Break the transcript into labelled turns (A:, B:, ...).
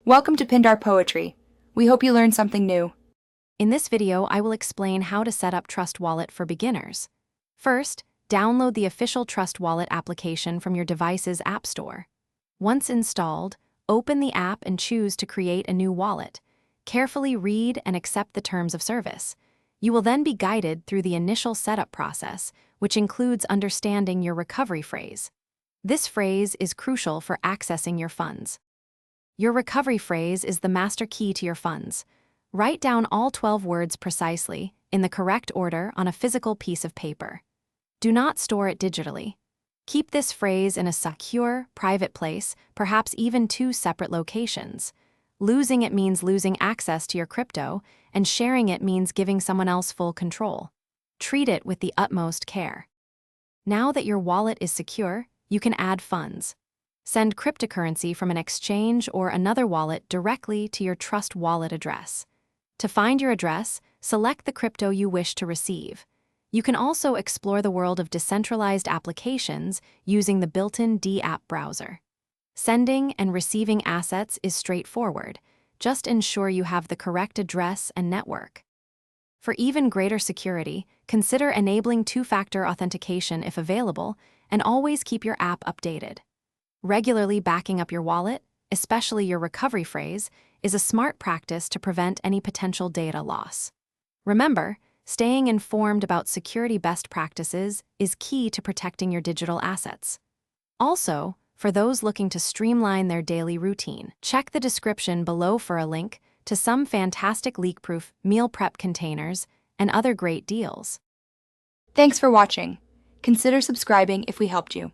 A: Welcome to Pindar Poetry. We hope you learned something new.
B: In this video, I will explain how to set up Trust Wallet for beginners. First, download the official Trust Wallet application from your device's App Store. Once installed, open the app and choose to create a new wallet. Carefully read and accept the terms of service. You will then be guided through the initial setup process, which includes understanding your recovery phrase. This phrase is crucial for accessing your funds. Your recovery phrase is the master key to your funds. Write down all 12 words precisely, in the correct order, on a physical piece of paper. Do not store it digitally. Keep this phrase in a secure, private place, perhaps even 2 separate locations. Losing it means losing access to your crypto, and sharing it means giving someone else full control. Treat it with the utmost care. Now that your wallet is secure, you can add funds. Send cryptocurrency from an exchange or another wallet directly to your Trust Wallet address. To find your address, select the crypto you wish to receive. You can also explore the world of decentralized applications using the built-in D-App browser. Sending and receiving assets is straightforward. Just ensure you have the correct address and network. For even greater security, consider enabling 2-factor authentication if available, and always keep your app updated. Regularly backing up your wallet, especially your recovery phrase, is a smart practice to prevent any potential data loss. Remember, staying informed about security best practices is key to protecting your digital assets. Also, for those looking to streamline their daily routine, check the description below for a link to some fantastic leak-proof meal prep containers and other great deals.
A: Thanks for watching. Consider subscribing if we helped you.